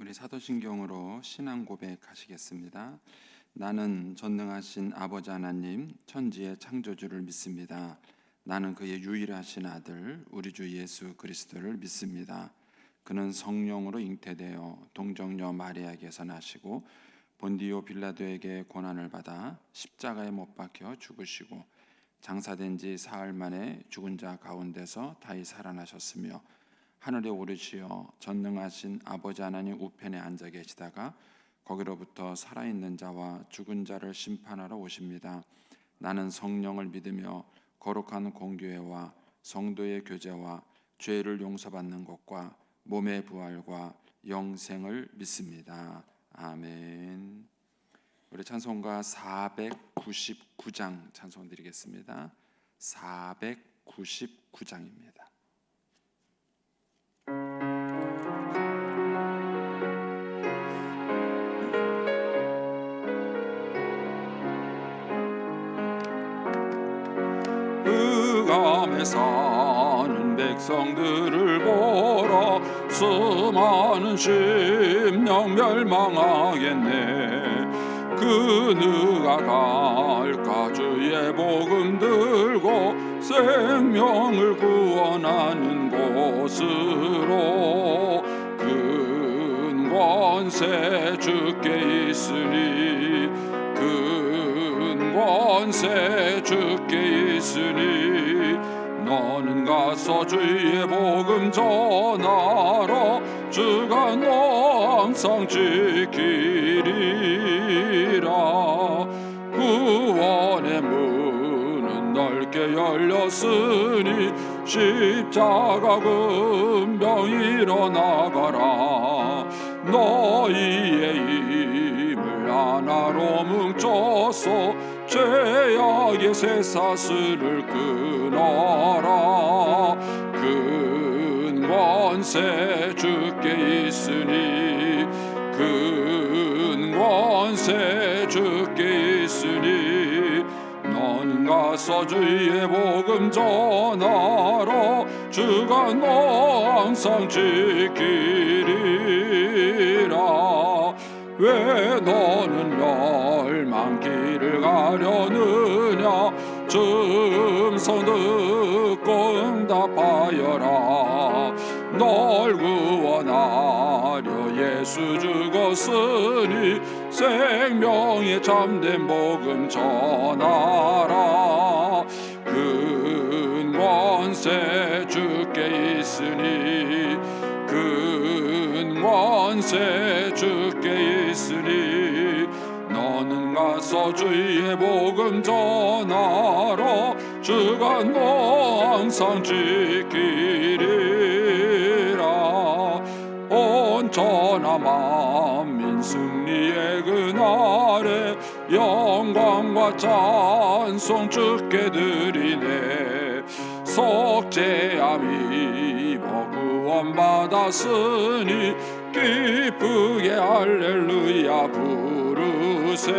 우리 사도신경으로 신앙 고백하시겠습니다. 나는 전능하신 아버지 하나님 천지의 창조주를 믿습니다. 나는 그의 유일하신 아들 우리 주 예수 그리스도를 믿습니다. 그는 성령으로 잉태되어 동정녀 마리아에게서 나시고 본디오 빌라도에게 고난을 받아 십자가에 못 박혀 죽으시고 장사된 지 사흘 만에 죽은 자 가운데서 다시 살아나셨으며 하늘에 오르시어 전능하신 아버지 하나님 우편에 앉아 계시다가 거기로부터 살아있는 자와 죽은 자를 심판하러 오십니다. 나는 성령을 믿으며 거룩한 공교회와 성도의 교제와 죄를 용서받는 것과 몸의 부활과 영생을 믿습니다. 아멘. 우리 찬송가 499장 찬송 드리겠습니다. 499장입니다. 흑암에 사는 백성들을 보라 수많은 심령 멸망하겠네. 그 누가 갈까 주의 복음 들고 생명을 구원하는 곳으로 큰 권세 주께 있으니 큰 권세 주께 있으니 너는 가서 주의 복음 전하라. 주가 너 항상 지키리라. 구원의 문은 넓게 열렸으니 십자가 금병 일어나가라. 너희의 힘을 하나로 뭉쳐서 죄악의 쇠사슬을 끊어라. 큰 권세 주께 있으니 큰 권세 주께 있으니 너는 가서 주의 복음 전하라. 주가 너 항상 지키리라. 왜 너는 멸망길을 가려느냐. 음성 듣고 응답하여라. 널 구원하려 예수 죽었으니 생명의 참된 복음 전하라. 큰 권세 주께 있으니 큰 권세 주께 있으니 너는 가서 주의 복음 전하라. 주가 너 항상 지키리라. 온전한 만민 승리의 그날에 영광과 찬송 주께 드리네. 속죄함 입어 구원받았으니 기쁘게 할렐루야 부르세.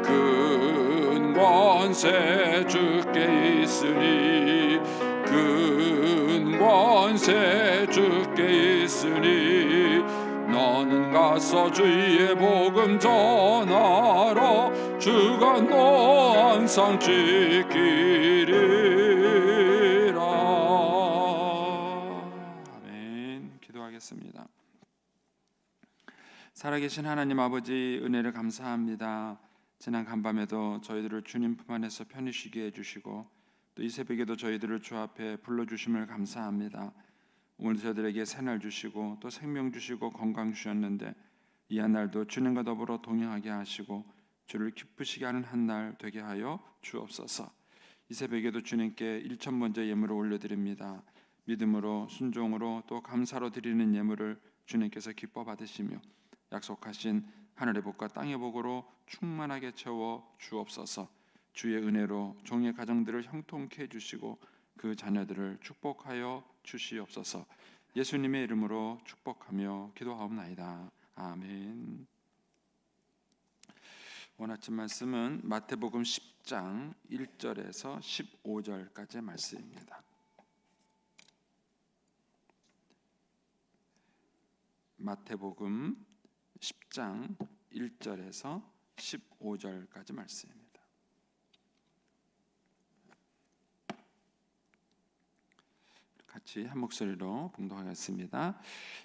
큰 권세 주께 있으니 큰 권세 주께 있으니 너는 가서 주의 복음 전하라. 주가 너 항상 지키리라. 아멘. 기도하겠습니다. 살아계신 하나님 아버지, 은혜를 감사합니다. 지난 간밤에도 저희들을 주님 품 안에서 편히 쉬게 해주시고 또 이 새벽에도 저희들을 주 앞에 불러주심을 감사합니다. 오늘 저희들에게 새날 주시고 또 생명 주시고 건강 주셨는데 이 한 날도 주님과 더불어 동행하게 하시고 주를 기쁘시게 하는 한 날 되게 하여 주옵소서. 이 새벽에도 주님께 일천 번째 예물을 올려드립니다. 믿음으로 순종으로 또 감사로 드리는 예물을 주님께서 기뻐 받으시며 약속하신 하늘의 복과 땅의 복으로 충만하게 채워 주옵소서. 주의 은혜로 종의 가정들을 형통케 해주시고 그 자녀들을 축복하여 주시옵소서. 예수님의 이름으로 축복하며 기도하옵나이다. 아멘. 오늘 아침 말씀은 마태복음 10장 1절에서 15절까지의 말씀입니다. 마태복음 10장 1절에서 15절까지 말씀입니다. 같이 한 목소리로 봉독하겠습니다.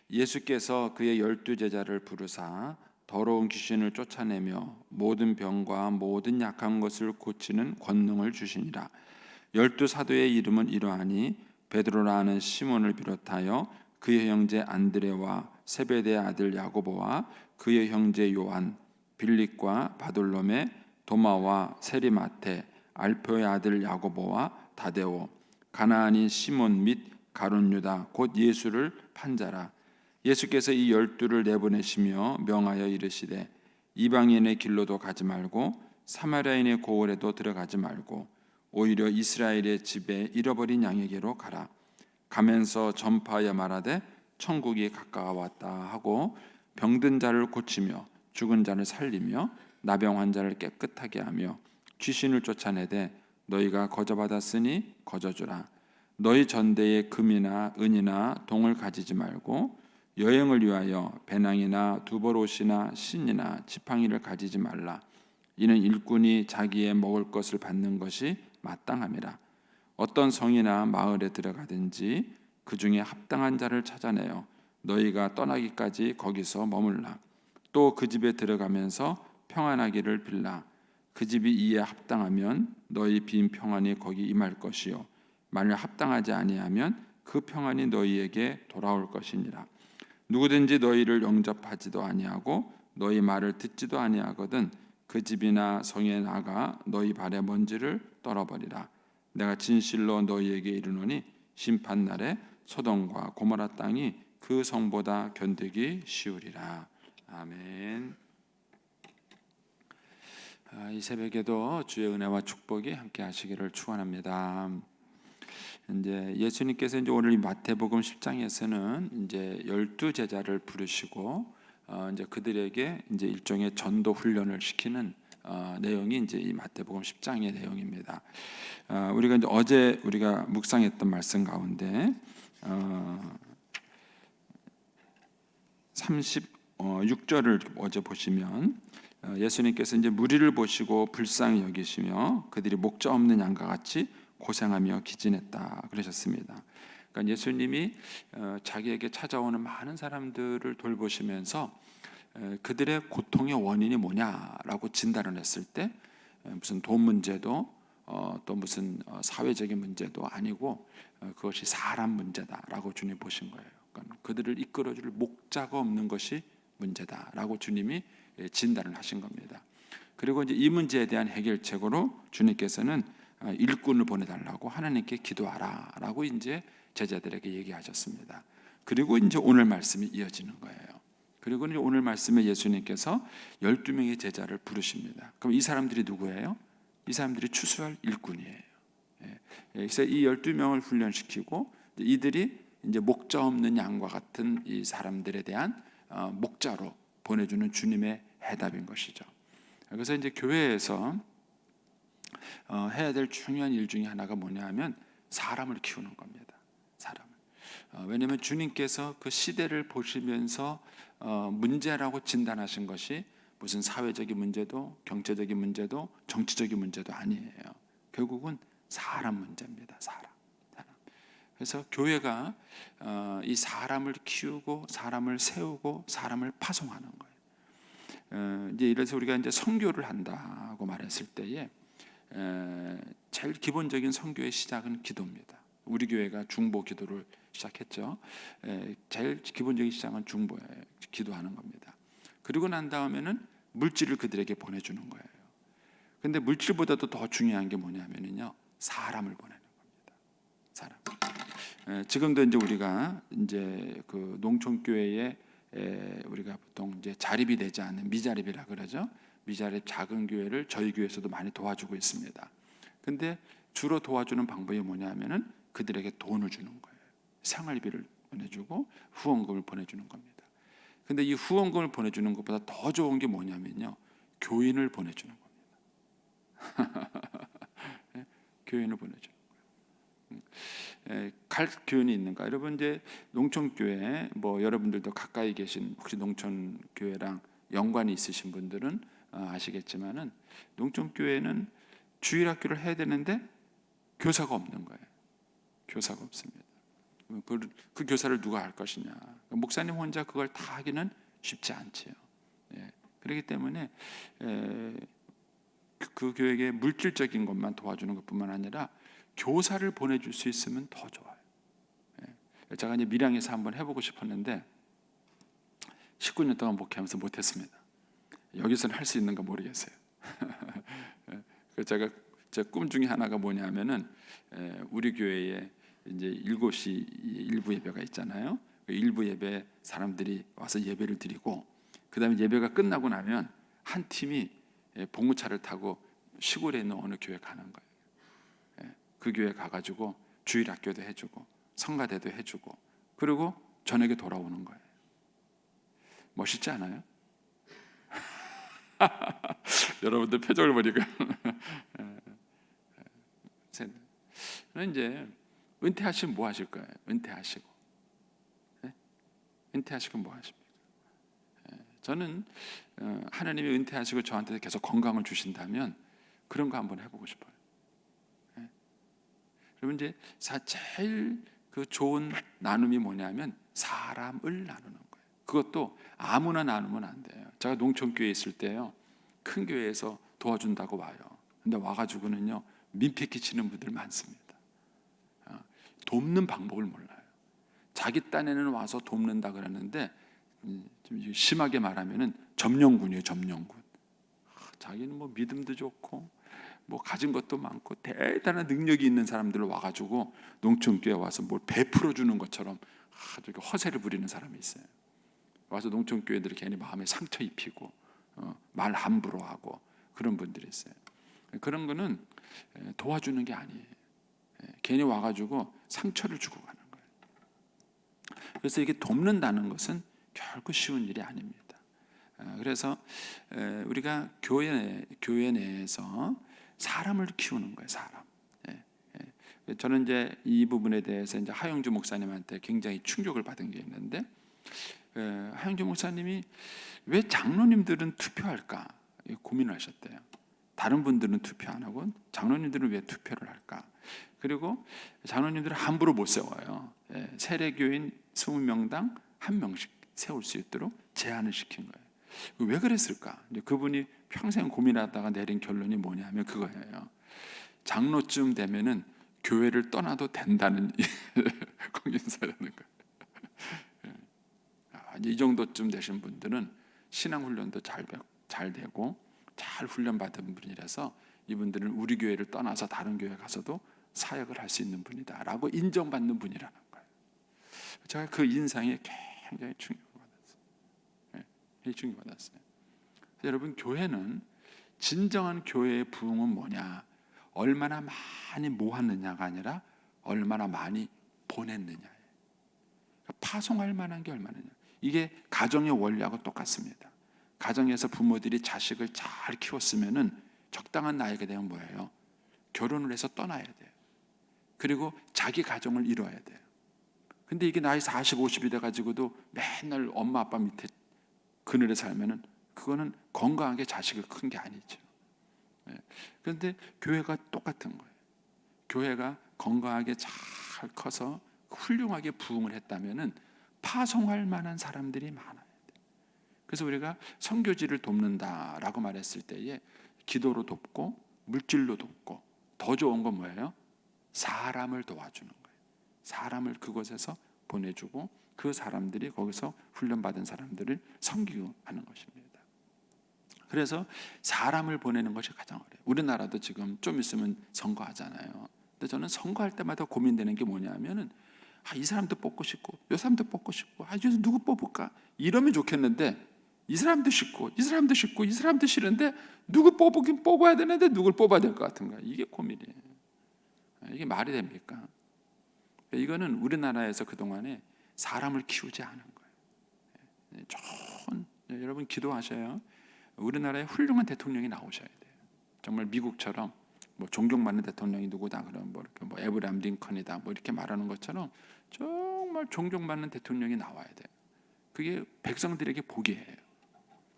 예수께서 그의 12제자를 부르사 더러운 귀신을 쫓아내며 모든 병과 모든 약한 것을 고치는 권능을 주시니라. 12사도의 이름은 이러하니 베드로라 하는 시몬을 비롯하여 그의 형제 안드레와 세베대의 아들 야고보와 그의 형제 요한, 빌립과 바돌로메, 도마와 세리마테, 알페오의 아들 야고보와 다데오, 가나안인 시몬 및 가룟 유다 곧 예수를 판 자라. 예수께서 이 12를 내보내시며 명하여 이르시되 이방인의 길로도 가지 말고 사마리아인의 고을에도 들어가지 말고 오히려 이스라엘의 집에 잃어버린 양에게로 가라. 가면서 전파하여 말하되 천국이 가까워왔다 하고 병든 자를 고치며 죽은 자를 살리며 나병 환자를 깨끗하게 하며 귀신을 쫓아내되 너희가 거저받았으니 거저주라. 너희 전대에 금이나 은이나 동을 가지지 말고 여행을 위하여 배낭이나 두벌옷이나 신이나 지팡이를 가지지 말라. 이는 일꾼이 자기의 먹을 것을 받는 것이 마땅함이라. 어떤 성이나 마을에 들어가든지 그 중에 합당한 자를 찾아내어 너희가 떠나기까지 거기서 머물라. 또 그 집에 들어가면서 평안하기를 빌라. 그 집이 이에 합당하면 너희 빈 평안이 거기 임할 것이요 만일 합당하지 아니하면 그 평안이 너희에게 돌아올 것이니라. 누구든지 너희를 영접하지도 아니하고 너희 말을 듣지도 아니하거든 그 집이나 성에 나가 너희 발에 먼지를 떨어버리라. 내가 진실로 너희에게 이르노니 심판날에 소돔과 고모라 땅이 그 성보다 견디기 쉬우리라. 아멘. 이 새벽에도 주의 은혜와 축복이 함께 하시기를 축원합니다. 이제 예수님께서 이제 오늘 마태복음 10장에서는 이제 12제자를 부르시고 이제 그들에게 이제 일종의 전도 훈련을 시키는 내용이 이제 이 마태복음 10장의 내용입니다. 우리가 이제 어제 우리가 묵상했던 말씀 가운데 36절을 어제 보시면 예수님께서 이제 무리를 보시고 불쌍히 여기시며 그들이 목자 없는 양과 같이 고생하며 기진했다 그러셨습니다. 그러니까 예수님이 자기에게 찾아오는 많은 사람들을 돌보시면서 그들의 고통의 원인이 뭐냐라고 진단을 했을 때 무슨 돈 문제도 또 무슨 사회적인 문제도 아니고 그것이 사람 문제다라고 주님 보신 거예요. 그러니까 그들을 이끌어줄 목자가 없는 것이 문제다라고 주님이 진단을 하신 겁니다. 그리고 이제 이 문제에 대한 해결책으로 주님께서는 일꾼을 보내달라고 하나님께 기도하라라고 이제 제자들에게 얘기하셨습니다. 그리고 이제 오늘 말씀이 이어지는 거예요. 그리고 이제 오늘 말씀에 예수님께서 12명의 제자를 부르십니다. 그럼 이 사람들이 누구예요? 이 사람들이 추수할 일꾼이에요. 그래서 이 12명을 훈련시키고 이들이 이제 목자 없는 양과 같은 이 사람들에 대한 목자로 보내주는 주님의 해답인 것이죠. 그래서 이제 교회에서 해야 될 중요한 일 중에 하나가 뭐냐하면 사람을 키우는 겁니다. 사람을. 왜냐하면 주님께서 그 시대를 보시면서 문제라고 진단하신 것이 무슨 사회적인 문제도 경제적인 문제도 정치적인 문제도 아니에요. 결국은 사람 문제입니다. 사람. 그래서 교회가 이 사람을 키우고 사람을 세우고 사람을 파송하는 거예요. 이제 이래서 우리가 이제 선교를 한다고 말했을 때에 제일 기본적인 선교의 시작은 기도입니다. 우리 교회가 중보 기도를 시작했죠. 제일 기본적인 시작은 중보예요. 기도하는 겁니다. 그리고 난 다음에는 물질을 그들에게 보내주는 거예요. 근데 물질보다도 더 중요한 게 뭐냐면요, 사람을 보내는 겁니다. 사람. 지금도 이제 우리가 이제 그 농촌 교회에 우리가 보통 이제 자립이 되지 않는 미자립이라 그러죠. 미자립 작은 교회를 저희 교회에서도 많이 도와주고 있습니다. 근데 주로 도와주는 방법이 뭐냐면은 그들에게 돈을 주는 거예요. 생활비를 보내주고 후원금을 보내주는 겁니다. 근데 이 후원금을 보내주는 것보다 더 좋은 게 뭐냐면요, 교인을 보내주는 겁니다. 교인을 보내주는 거예요. 갈 교회는 있는가? 여러분 이제 농촌교회 뭐 여러분들도 가까이 계신 혹시 농촌교회랑 연관이 있으신 분들은 아시겠지만은 농촌교회는 주일학교를 해야 되는데 교사가 없는 거예요. 교사가 없습니다. 그 교사를 누가 할 것이냐? 목사님 혼자 그걸 다 하기는 쉽지 않지요. 그렇기 때문에 그 교회에 물질적인 것만 도와주는 것뿐만 아니라 교사를 보내줄 수 있으면 더 좋아요. 제가 이제 밀양에서 한번 해보고 싶었는데 19년 동안 목회하면서 못했습니다. 여기서는 할 수 있는가 모르겠어요. 제가 제 꿈 중에 하나가 뭐냐면은 우리 교회에 이제 7시 일부 예배가 있잖아요. 일부 예배 사람들이 와서 예배를 드리고 그다음에 예배가 끝나고 나면 한 팀이 봉구차를 타고 시골에 있는 어느 교회 가는 거예요. 그 교회 가가지고 주일 학교도 해주고 성가대도 해주고 그리고 저녁에 돌아오는 거예요. 멋있지 않아요? 여러분들 표정을 보니까 저는 이제 은퇴하시면 뭐 하실 거예요? 은퇴하시고 은퇴하시고 뭐 하십니까? 저는 하나님이 은퇴하시고 저한테 계속 건강을 주신다면 그런 거 한번 해보고 싶어요. 그러면 이제 제일 그 좋은 나눔이 뭐냐면 사람을 나누는 거예요. 그것도 아무나 나누면 안 돼요. 제가 농촌교회에 있을 때요, 큰 교회에서 도와준다고 와요. 근데 와가지고는요 민폐 끼치는 분들 많습니다. 돕는 방법을 몰라요. 자기 딴에는 와서 돕는다 그러는데 좀 심하게 말하면은 점령군이에요. 점령군. 자기는 뭐 믿음도 좋고 뭐 가진 것도 많고 대단한 능력이 있는 사람들 와가지고 농촌교회 와서 뭘 베풀어 주는 것처럼 아주 허세를 부리는 사람이 있어요. 와서 농촌교회들이 괜히 마음에 상처 입히고 말 함부로 하고 그런 분들이 있어요. 그런 거는 도와주는 게 아니에요. 괜히 와가지고 상처를 주고 가는 거예요. 그래서 이게 돕는다는 것은 결코 쉬운 일이 아닙니다. 그래서 우리가 교회 내에서 사람을 키우는 거예요. 사람. 저는 이제 이 부분에 대해서 이제 하영주 목사님한테 굉장히 충격을 받은 게 있는데, 하영주 목사님이 왜 장로님들은 투표할까 고민을 하셨대요. 다른 분들은 투표 안 하고 장로님들은 왜 투표를 할까? 그리고 장로님들은 함부로 못 세워요. 세례교인 20명당 1명씩 세울 수 있도록 제한을 시킨 거예요. 왜 그랬을까? 이제 그분이 평생 고민하다가 내린 결론이 뭐냐면 그거예요. 장로쯤 되면은 교회를 떠나도 된다는 공인사라는 거예요. 이 정도쯤 되신 분들은 신앙 훈련도 잘 되고 잘 훈련받은 분이라서 이분들은 우리 교회를 떠나서 다른 교회 가서도 사역을 할 수 있는 분이다라고 인정받는 분이라는 거예요. 제가 그 인상에 굉장히 충격받았어요. 여러분, 교회는 진정한 교회의 부흥은 뭐냐? 얼마나 많이 모았느냐가 아니라 얼마나 많이 보냈느냐예요. 파송할 만한 게 얼마냐? 이게 가정의 원리하고 똑같습니다. 가정에서 부모들이 자식을 잘 키웠으면은 적당한 나이가 되면 뭐예요? 결혼을 해서 떠나야 돼요. 그리고 자기 가정을 이뤄야 돼요. 근데 이게 나이 40, 50이 돼가지고도 맨날 엄마 아빠 밑에 그늘에 살면은 그거는 건강하게 자식을 큰 게 아니죠. 그런데 교회가 똑같은 거예요. 교회가 건강하게 잘 커서 훌륭하게 부흥을 했다면은 파송할 만한 사람들이 많아야 돼요. 그래서 우리가 선교지를 돕는다라고 말했을 때에 기도로 돕고 물질로 돕고 더 좋은 건 뭐예요? 사람을 도와주는 거예요. 사람을 그곳에서 보내주고 그 사람들이 거기서 훈련받은 사람들을 섬기고 하는 것입니다. 그래서 사람을 보내는 것이 가장 어려워요. 우리나라도 지금 좀 있으면 선거하잖아요. 근데 저는 선거할 때마다 고민되는 게 뭐냐면은 이 사람도 뽑고 싶고 이 사람도 뽑고 싶고 여기서 누구 뽑을까? 이러면 좋겠는데 이 사람도 싫고 이 사람도 싫고 이 사람도 싫은데 누구 뽑긴 뽑아야 되는데 누굴 뽑아야 될 것 같은가? 이게 고민이에요. 이게 말이 됩니까? 이거는 우리나라에서 그동안에 사람을 키우지 않은 거예요. 좋은 여러분 기도하셔요. 우리나라에 훌륭한 대통령이 나오셔야 돼요. 정말 미국처럼 뭐 존경받는 대통령이 누구다 그러면 뭐 이렇게 뭐 에브라임 링컨이다 뭐 이렇게 말하는 것처럼 정말 존경받는 대통령이 나와야 돼요. 그게 백성들에게 복이에요.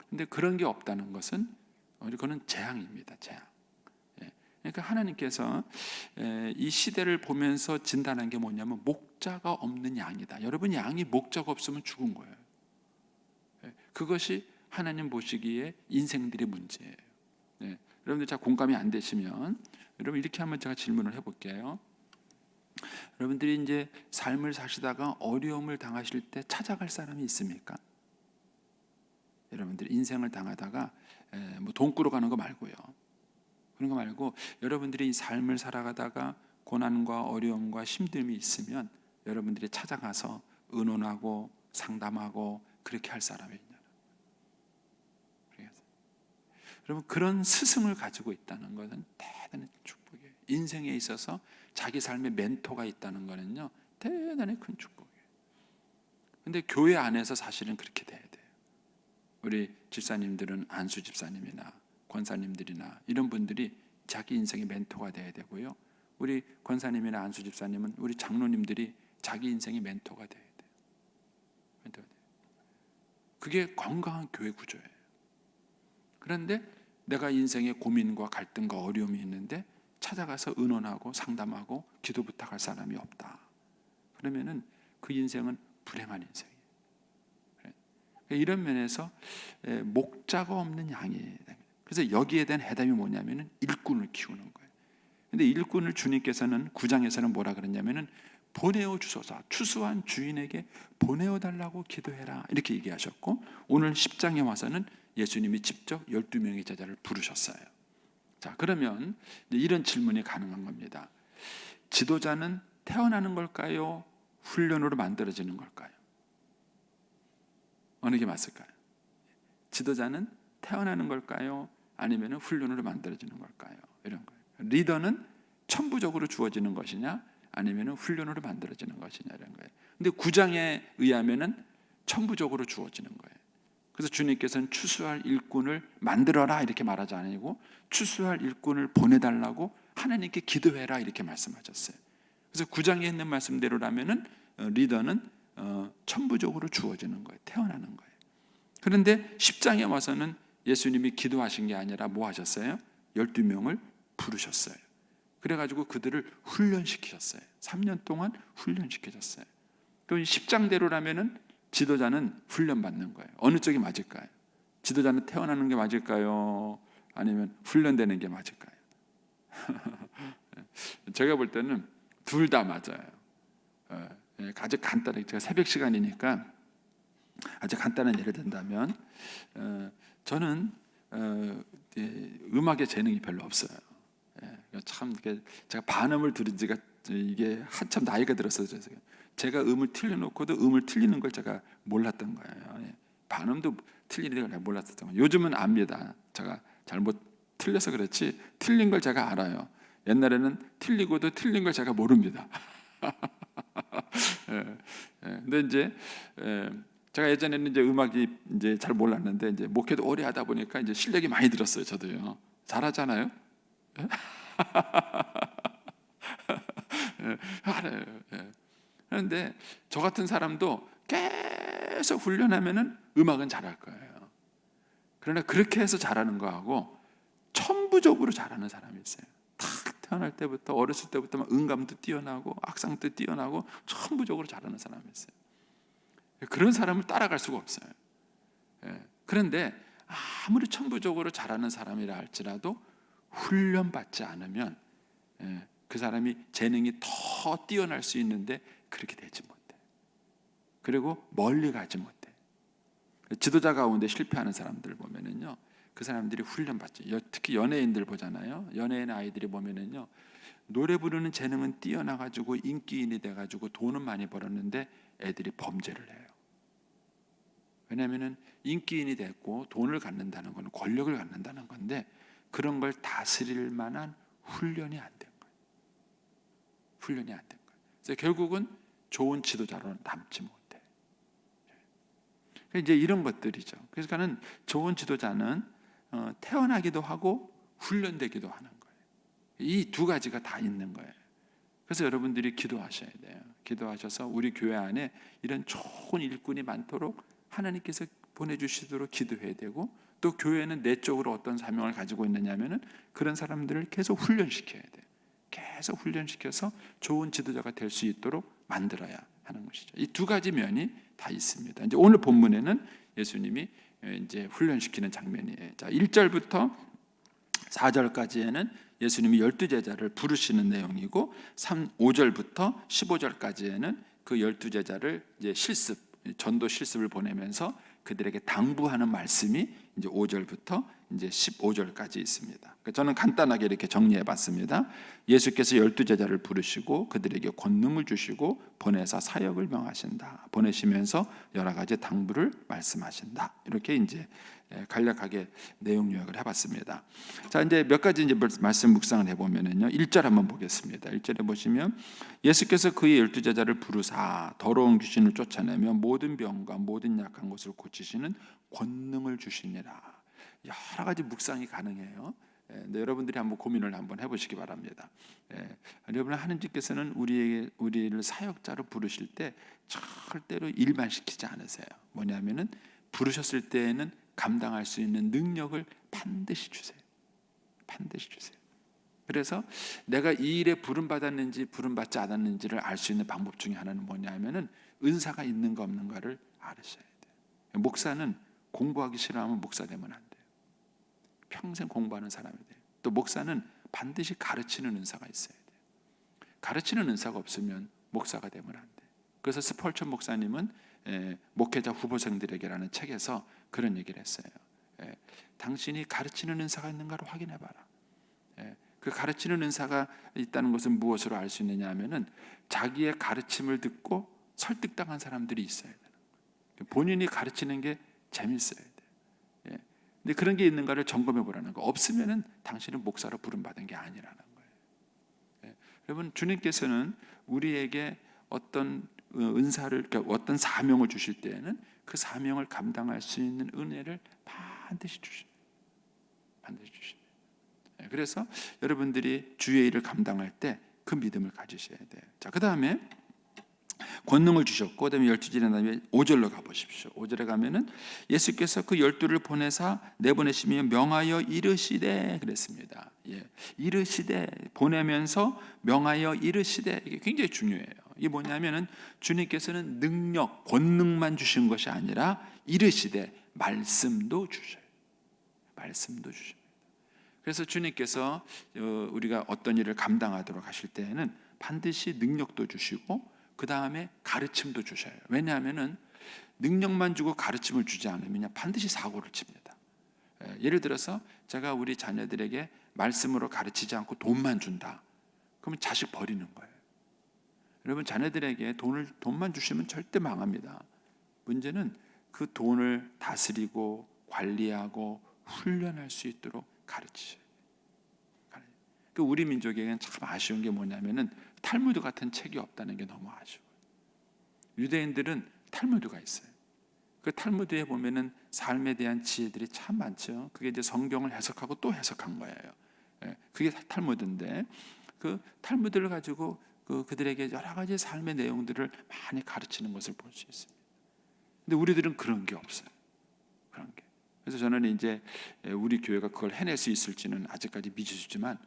근데 그런 게 없다는 것은 그거는 재앙입니다. 재앙. 그러니까 하나님께서 이 시대를 보면서 진단한 게 뭐냐면 목자가 없는 양이다. 여러분, 양이 목자가 없으면 죽은 거예요. 그것이 하나님 보시기에 인생들의 문제예요. 여러분들 잘 공감이 안 되시면 여러분 이렇게 한번 제가 질문을 해볼게요. 여러분들이 이제 삶을 사시다가 어려움을 당하실 때 찾아갈 사람이 있습니까? 여러분들이 인생을 당하다가 뭐 돈 꾸러 가는 거 말고요. 그런 거 말고 여러분들이 이 삶을 살아가다가 고난과 어려움과 힘듦이 있으면 여러분들이 찾아가서 의논하고 상담하고 그렇게 할 사람이 있냐. 여러분, 그런 스승을 가지고 있다는 것은 대단히 축복이에요. 인생에 있어서 자기 삶의 멘토가 있다는 것은요 대단히 큰 축복이에요. 근데 교회 안에서 사실은 그렇게 돼야 돼요. 우리 집사님들은 안수 집사님이나 권사님들이나 이런 분들이 자기 인생의 멘토가 돼야 되고요. 우리 권사님이나 안수 집사님은 우리 장로님들이 자기 인생의 멘토가 돼야 돼요. 멘토가 돼요. 그게 건강한 교회 구조예요. 그런데 내가 인생에 고민과 갈등과 어려움이 있는데 찾아가서 의논하고 상담하고 기도 부탁할 사람이 없다. 그러면은 그 인생은 불행한 인생이에요. 이런 면에서 목자가 없는 양이에요. 그래서 여기에 대한 해답이 뭐냐면은 일꾼을 키우는 거예요. 근데 일꾼을 주님께서는 9장에서는 뭐라 그랬냐면은 보내어 주소서, 추수한 주인에게 보내어 달라고 기도해라 이렇게 얘기하셨고, 오늘 10장에 와서는 예수님이 직접 12명의 제자를 부르셨어요. 자, 그러면 이런 질문이 가능한 겁니다. 지도자는 태어나는 걸까요? 훈련으로 만들어지는 걸까요? 어느 게 맞을까요? 지도자는 태어나는 걸까요? 아니면 훈련으로 만들어지는 걸까요? 이런 거예요. 리더는 천부적으로 주어지는 것이냐? 아니면 훈련으로 만들어지는 것이냐? 이런 거예요. 근데 9장에 의하면은 천부적으로 주어지는 거예요. 그래서 주님께서는 추수할 일꾼을 만들어라 이렇게 말하지 아니고 추수할 일꾼을 보내달라고 하나님께 기도해라 이렇게 말씀하셨어요. 그래서 9장에 있는 말씀대로라면은 리더는 천부적으로 주어지는 거예요. 태어나는 거예요. 그런데 10장에 와서는 예수님이 기도하신 게 아니라 뭐 하셨어요? 12명을 부르셨어요. 그래가지고 그들을 훈련시키셨어요. 3년 동안 훈련시키셨어요. 그럼 10장대로라면은 지도자는 훈련받는 거예요. 어느 쪽이 맞을까요? 지도자는 태어나는 게 맞을까요? 아니면 훈련되는 게 맞을까요? 제가 볼 때는 둘 다 맞아요. 아주 간단하게 제가 새벽 시간이니까 아주 간단한 예를 든다면 저는 음악에 재능이 별로 없어요. 참 제가 반음을 들은 지가 이게 한참 나이가 들었어요. 제가 음을 틀려놓고도 음을 틀리는 걸 제가 몰랐던 거예요. 반음도 틀리는 걸 몰랐었던 거예요. 요즘은 압니다. 제가 잘못 틀려서 그렇지 틀린 걸 제가 알아요. 옛날에는 틀리고도 틀린 걸 제가 모릅니다. 근데 이제 제가 예전에는 이제 음악이 이제 잘 몰랐는데 이제 목회도 오래 하다 보니까 이제 실력이 많이 들었어요. 저도요. 잘하잖아요. 알아요. 그런데 저 같은 사람도 계속 훈련하면은 음악은 잘할 거예요. 그러나 그렇게 해서 잘하는 거하고 천부적으로 잘하는 사람이 있어요. 탁 태어날 때부터 어렸을 때부터 막 음감도 뛰어나고 악상도 뛰어나고 천부적으로 잘하는 사람이 있어요. 그런 사람을 따라갈 수가 없어요. 그런데 아무리 천부적으로 잘하는 사람이라 할지라도 훈련받지 않으면 그 사람이 재능이 더 뛰어날 수 있는데 그렇게 되지 못해. 그리고 멀리 가지 못해. 지도자 가운데 실패하는 사람들 보면은요, 그 사람들이 훈련받지. 특히 연예인들 보잖아요. 연예인 아이들이 보면은요, 노래 부르는 재능은 뛰어나가지고 인기인이 돼가지고 돈은 많이 벌었는데 애들이 범죄를 해요. 왜냐하면은 인기인이 됐고 돈을 갖는다는 건 권력을 갖는다는 건데 그런 걸 다스릴 만한 훈련이 안 된 거예요. 훈련이 안 된 거예요. 그래서 결국은 좋은 지도자로 남지 못해. 이제 이런 것들이죠. 그래서 저는 좋은 지도자는 태어나기도 하고 훈련되기도 하는 거예요. 이 두 가지가 다 있는 거예요. 그래서 여러분들이 기도하셔야 돼요. 기도하셔서 우리 교회 안에 이런 좋은 일꾼이 많도록 하나님께서 보내주시도록 기도해야 되고, 또 교회는 내적으로 어떤 사명을 가지고 있느냐면은 그런 사람들을 계속 훈련시켜야 돼요. 계속 훈련시켜서 좋은 지도자가 될 수 있도록 만들어야 하는 것이죠. 이 두 가지 면이 다 있습니다. 이제 오늘 본문에는 예수님이 이제 훈련시키는 장면이에요. 자, 1절부터 4절까지에는 예수님이 12제자를 부르시는 내용이고, 5절부터 15절까지에는 그 12제자를 이제 전도 실습을 보내면서 그들에게 당부하는 말씀이 이제 5절부터 이제 15절까지 있습니다. 저는 간단하게 이렇게 정리해 봤습니다. 예수께서 12제자를 부르시고 그들에게 권능을 주시고 보내사 사역을 명하신다. 보내시면서 여러 가지 당부를 말씀하신다. 이렇게 이제 간략하게 내용 요약을 해봤습니다. 자, 이제 몇 가지 이제 말씀 묵상을 해보면은요, 1절 한번 보겠습니다. 1절에 보시면 예수께서 그의 12제자를 부르사 더러운 귀신을 쫓아내며 모든 병과 모든 약한 것을 고치시는 권능을 주시니라. 여러 가지 묵상이 가능해요. 여러분들이 한번 고민을 한번 해보시기 바랍니다. 여러분, 하나님께서는 우리를 사역자로 부르실 때 절대로 일만 시키지 않으세요. 뭐냐면은 부르셨을 때에는 감당할 수 있는 능력을 반드시 주세요. 반드시 주세요. 그래서 내가 이 일에 부름받았는지 부름받지 않았는지를 알 수 있는 방법 중에 하나는 뭐냐면은 은사가 있는가 없는가를 알으셔야 돼요. 목사는 공부하기 싫어하면 목사 되면 안 돼요. 평생 공부하는 사람이 돼요. 또 목사는 반드시 가르치는 은사가 있어야 돼요. 가르치는 은사가 없으면 목사가 되면 안 돼요. 그래서 스펄천 목사님은 목회자 후보생들에게라는 책에서 그런 얘기를 했어요. 당신이 가르치는 은사가 있는가를 확인해봐라. 그 가르치는 은사가 있다는 것은 무엇으로 알 수 있느냐 하면은 자기의 가르침을 듣고 설득당한 사람들이 있어야 돼요. 본인이 가르치는 게 재밌어야 돼요. 근데 그런 게 있는가를 점검해 보라는 거. 없으면은 당신은 목사로 부름받은 게 아니라는 거예요. 여러분, 주님께서는 우리에게 어떤 은사를, 그러니까 어떤 사명을 주실 때에는 그 사명을 감당할 수 있는 은혜를 반드시 주십니다. 반드시 주십니다. 그래서 여러분들이 주의 일을 감당할 때 그 믿음을 가지셔야 돼요. 자, 그 다음에 권능을 주셨고, 그다음에 12절에 다음에 5절로 가보십시오. 5절에 가면은 예수께서 그 12를 보내사 내보내시며 명하여 이르시되 그랬습니다. 이르시되, 보내면서 명하여 이르시되, 이게 굉장히 중요해요. 이게 뭐냐면은 주님께서는 능력, 권능만 주신 것이 아니라 이르시되 말씀도 주셔요. 말씀도 주십니다. 그래서 주님께서 우리가 어떤 일을 감당하도록 하실 때에는 반드시 능력도 주시고 그 다음에 가르침도 주셔요. 왜냐하면은 능력만 주고 가르침을 주지 않으면 반드시 사고를 칩니다. 예를 들어서 제가 우리 자녀들에게 말씀으로 가르치지 않고 돈만 준다. 그러면 자식 버리는 거예요. 여러분, 자녀들에게 돈만 주시면 절대 망합니다. 문제는 그 돈을 다스리고 관리하고 훈련할 수 있도록 가르치셔야 돼요. 우리 민족에게는 참 아쉬운 게 뭐냐면은 탈무드 같은 책이 없다는 게 너무 아쉬워요. 유대인들은 탈무드가 있어요. 그 탈무드에 보면은 삶에 대한 지혜들이 참 많죠. 그게 이제 성경을 해석하고 또 해석한 거예요. 그게 탈무드인데, 그 탈무드를 가지고 그들에게 여러 가지 삶의 내용들을 많이 가르치는 것을 볼 수 있습니다. 근데 우리들은 그런 게 없어요. 그런 게. 그래서 저는 이제 우리 교회가 그걸 해낼 수 있을지는 아직까지 미지수지만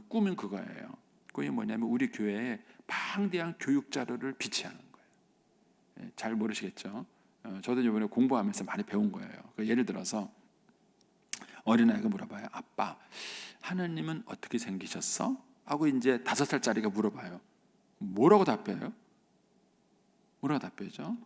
꿈은 그거예요. 꿈이 뭐냐면 우리 교회에 방대한 교육 자료를 비치하는 거예요. 잘 모르시겠죠? 저도 이번에 공부하면서 많이 배운 거예요. 예를 들어서 어린아이가 물어봐요. 아빠, 하나님은 어떻게 생기셨어? 하고 이제 5살짜리가 물어봐요. 뭐라고 답해요? 뭐라고 답해죠?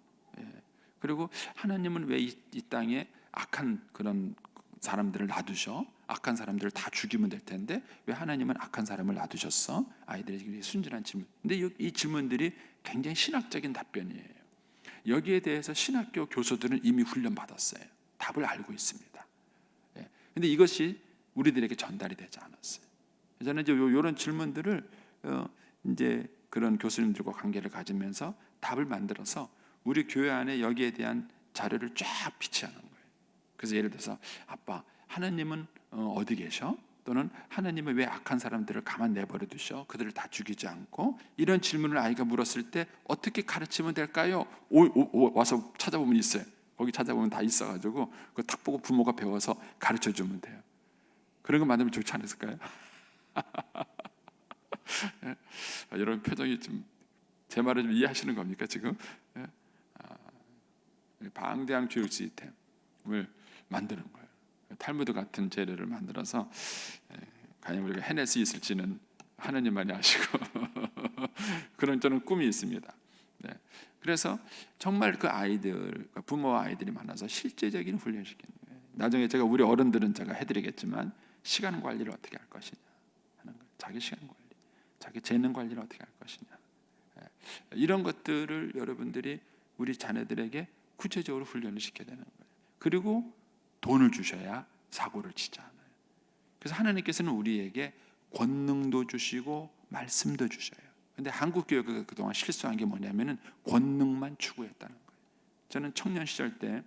그리고 하나님은 왜 이 땅에 악한 그런 사람들을 놔두셔? 악한 사람들을 다 죽이면 될 텐데 왜 하나님은 악한 사람을 놔두셨어? 아이들이 순진한 질문. 근데 이 질문들이 굉장히 신학적인 답변이에요. 여기에 대해서 신학교 교수들은 이미 훈련받았어요. 답을 알고 있습니다. 근데 이것이 우리들에게 전달이 되지 않았어요. 저는 이제 이런 질문들을 이제 그런 교수님들과 관계를 가지면서 답을 만들어서 우리 교회 안에 여기에 대한 자료를 쫙 비치하는 거예요. 그래서 예를 들어서 아빠, 하나님은 어디 계셔? 또는 하나님은 왜 악한 사람들을 가만 내버려 두셔? 그들을 다 죽이지 않고? 이런 질문을 아이가 물었을 때 어떻게 가르치면 될까요? 와서 찾아보면 있어요. 거기 찾아보면 다 있어가지고 그거 딱 보고 부모가 배워서 가르쳐주면 돼요. 그런 거 만들면 좋지 않았을까요? 여러분 표정이 좀 제 말을 좀 이해하시는 겁니까 지금? 방대한 교육 시스템을 만드는 거예요. 탈무드 같은 재료를 만들어서 과연 우리가 해낼 수 있을지는 하나님만이 아시고 그런 저는 꿈이 있습니다. 네. 그래서 정말 그 아이들, 부모와 아이들이 만나서 실제적인 훈련시키는 거예요. 나중에 제가 우리 어른들은 제가 해드리겠지만 시간 관리를 어떻게 할 것이냐 하는 거예요. 자기 시간 관리, 자기 재능 관리를 어떻게 할 것이냐. 이런 것들을 여러분들이 우리 자녀들에게 구체적으로 훈련을 시켜야 되는 거예요. 그리고 돈을 주셔야 사고를 치지 않아요. 그래서 하나님께서는 우리에게 권능도 주시고 말씀도 주셔요. 근데 한국 교회가 그동안 실수한 게 뭐냐면은 권능만 추구했다는 거예요. 저는 청년 시절 때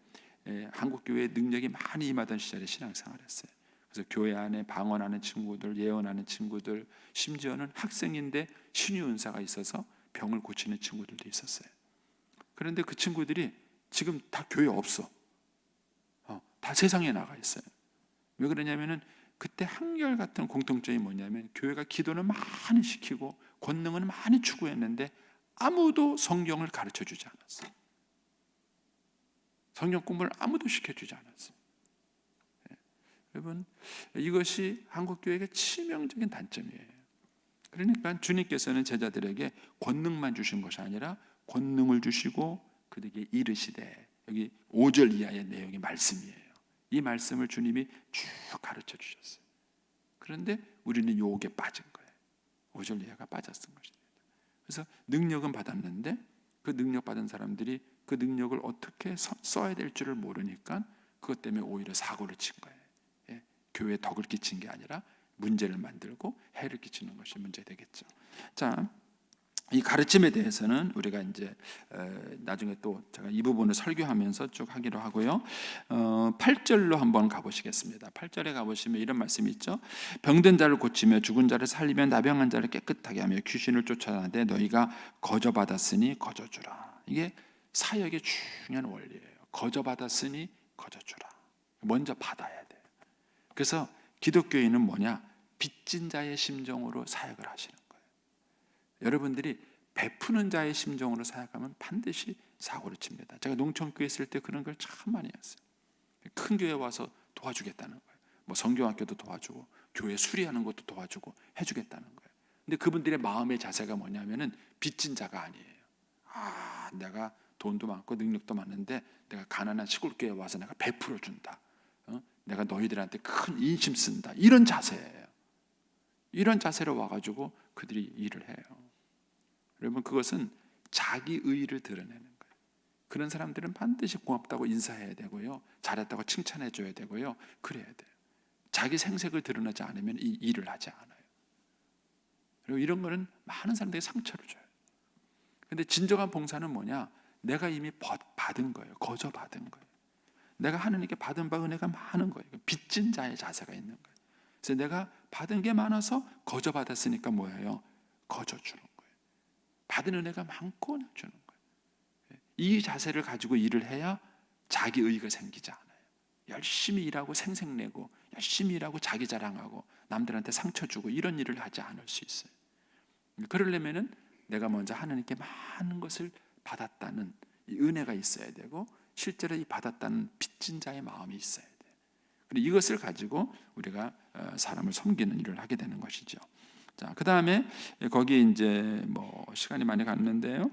한국 교회에 능력이 많이 임하던 시절에 신앙생활했어요. 그래서 교회 안에 방언하는 친구들, 예언하는 친구들, 심지어는 학생인데 신유 은사가 있어서 병을 고치는 친구들도 있었어요. 그런데 그 친구들이 지금 다 교회 없어. 다 세상에 나가 있어요. 왜 그러냐면은 그때 한결같은 공통점이 뭐냐면 교회가 기도는 많이 시키고 권능은 많이 추구했는데 아무도 성경을 가르쳐주지 않았어요. 성경 공부를 아무도 시켜주지 않았어요. 여러분, 이것이 한국교회의 치명적인 단점이에요. 그러니까 주님께서는 제자들에게 권능만 주신 것이 아니라 권능을 주시고 그들에게 이르시되, 여기 5절 이하의 내용이 말씀이에요. 이 말씀을 주님이 쭉 가르쳐 주셨어요. 그런데 우리는 요게 빠진 거예요. 5절 이하가 빠졌던 것입니다. 그래서 능력은 받았는데 그 능력 받은 사람들이 그 능력을 어떻게 써야 될 줄을 모르니까 그것 때문에 오히려 사고를 친 거예요. 교회에 덕을 끼친 게 아니라 문제를 만들고 해를 끼치는 것이 문제 되겠죠. 자, 이 가르침에 대해서는 우리가 이제 나중에 또 제가 이 부분을 설교하면서 쭉 하기로 하고요. 8절로 한번 가보시겠습니다. 8절에 가보시면 이런 말씀이 있죠. 병든 자를 고치며 죽은 자를 살리며 나병한 자를 깨끗하게 하며 귀신을 쫓아내되 너희가 거저받았으니 거저주라. 이게 사역의 중요한 원리예요. 거저받았으니 거저주라. 먼저 받아야 돼요. 그래서 기독교인은 뭐냐? 빚진 자의 심정으로 사역을 하시는 거예요. 여러분들이 베푸는 자의 심정으로 사역하면 반드시 사고를 칩니다. 제가 농촌교회 있을 때 그런 걸 참 많이 했어요. 큰 교회 와서 도와주겠다는 거예요. 뭐 성경학교도 도와주고 교회 수리하는 것도 도와주고 해주겠다는 거예요. 근데 그분들의 마음의 자세가 뭐냐면은 빚진 자가 아니에요. 내가 돈도 많고 능력도 많은데 내가 가난한 시골 교회에 와서 내가 베풀어 준다. 내가 너희들한테 큰 인심 쓴다. 이런 자세예요. 이런 자세로 와가지고 그들이 일을 해요. 여러분, 그것은 자기 의의를 드러내는 거예요. 그런 사람들은 반드시 고맙다고 인사해야 되고요, 잘했다고 칭찬해 줘야 되고요, 그래야 돼요. 자기 생색을 드러내지 않으면 이 일을 하지 않아요. 그리고 이런 거는 많은 사람들이 상처를 줘요. 근데 진정한 봉사는 뭐냐? 내가 이미 받은 거예요. 거저 받은 거예요. 내가 하나님께 받은 바 은혜가 많은 거예요. 빚진 자의 자세가 있는 거예요. 그래서 내가 받은 게 많아서 거저 받았으니까 뭐예요? 거저 주는 거예요. 받은 은혜가 많고 주는 거예요. 이 자세를 가지고 일을 해야 자기 의의가 생기지 않아요. 열심히 일하고 생색내고 열심히 일하고 자기 자랑하고 남들한테 상처 주고 이런 일을 하지 않을 수 있어요. 그러려면은 내가 먼저 하나님께 많은 것을 받았다는 이 은혜가 있어야 되고 실제로 이 받았다는 빚진 자의 마음이 있어야 돼요. 그리고 이것을 가지고 우리가 사람을 섬기는 일을 하게 되는 것이죠. 자, 그 다음에 거기 이제 뭐 시간이 많이 갔는데요.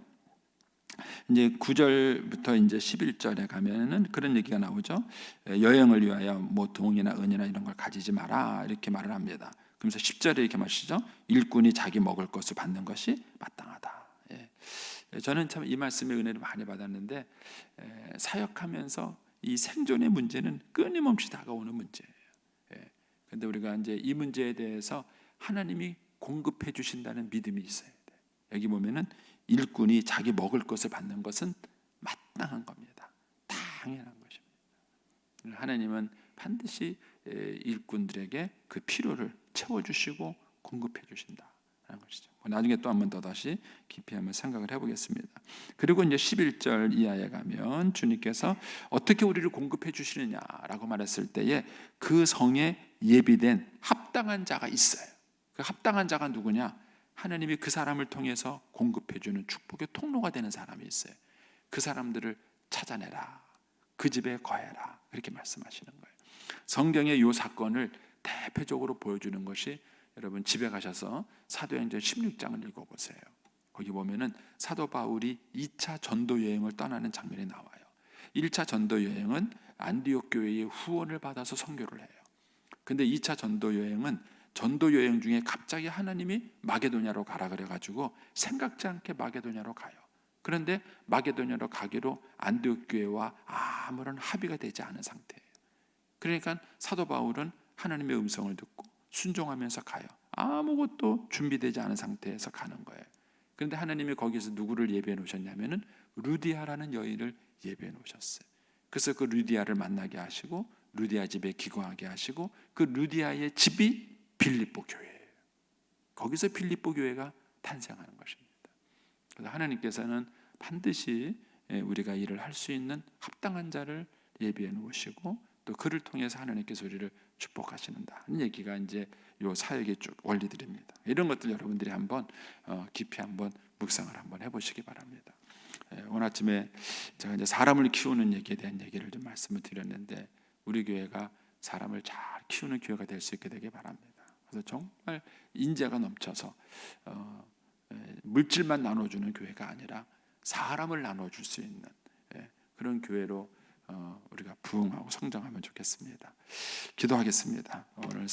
이제 9절부터 이제 11절에 가면은 그런 얘기가 나오죠. 여행을 위하여 뭐 동이나 은이나 이런 걸 가지지 마라 이렇게 말을 합니다. 그러면서 10절에 이렇게 말하시죠. 일꾼이 자기 먹을 것을 받는 것이 마땅하다. 저는 참 이 말씀에 은혜를 많이 받았는데 사역하면서 이 생존의 문제는 끊임없이 다가오는 문제예요. 그런데 우리가 이제 이 문제에 대해서 하나님이 공급해 주신다는 믿음이 있어야 돼요. 여기 보면은 일꾼이 자기 먹을 것을 받는 것은 마땅한 겁니다. 당연한 것입니다. 하나님은 반드시 일꾼들에게 그 필요를 채워주시고 공급해 주신다는 것이죠. 나중에 또 한 번 더 다시 깊이 한번 생각을 해보겠습니다. 그리고 이제 11절 이하에 가면 주님께서 어떻게 우리를 공급해 주시느냐라고 말했을 때에 그 성에 예비된 합당한 자가 있어요. 그 합당한 자가 누구냐? 하나님이 그 사람을 통해서 공급해 주는 축복의 통로가 되는 사람이 있어요. 그 사람들을 찾아내라. 그 집에 거해라. 그렇게 말씀하시는 거예요. 성경의 이 사건을 대표적으로 보여주는 것이 여러분 집에 가셔서 사도행전 16장을 읽어보세요. 거기 보면은 사도 바울이 2차 전도 여행을 떠나는 장면이 나와요. 1차 전도 여행은 안디옥 교회의 후원을 받아서 선교를 해요. 근데 2차 전도 여행은 전도 여행 중에 갑자기 하나님이 마게도냐로 가라 그래가지고 생각지 않게 마게도냐로 가요. 그런데 마게도냐로 가기로 안디옥 교회와 아무런 합의가 되지 않은 상태예요. 그러니까 사도 바울은 하나님의 음성을 듣고 순종하면서 가요. 아무것도 준비되지 않은 상태에서 가는 거예요. 그런데 하나님이 거기서 누구를 예배해 놓으셨냐면은 루디아라는 여인을 예배해 놓으셨어요. 그래서 그 루디아를 만나게 하시고 루디아 집에 기거하게 하시고 그 루디아의 집이 빌립보 교회예요. 거기서 빌립보 교회가 탄생하는 것입니다. 그래서 하나님께서는 반드시 우리가 일을 할 수 있는 합당한 자를 예비해 놓으시고 또 그를 통해서 하나님께서 우리를 축복하시는다는 얘기가 이제 요 사역의 쭉 원리들입니다. 이런 것들 여러분들이 한번 깊이 한번 묵상을 한번 해보시기 바랍니다. 오늘 아침에 제가 이제 사람을 키우는 얘기에 대한 얘기를 좀 말씀을 드렸는데 우리 교회가 사람을 잘 키우는 교회가 될 수 있게 되길 바랍니다. 그래서 정말 인재가 넘쳐서 물질만 나눠주는 교회가 아니라 사람을 나눠줄 수 있는 그런 교회로 우리가 부흥하고 성장하면 좋겠습니다. 기도하겠습니다. 오늘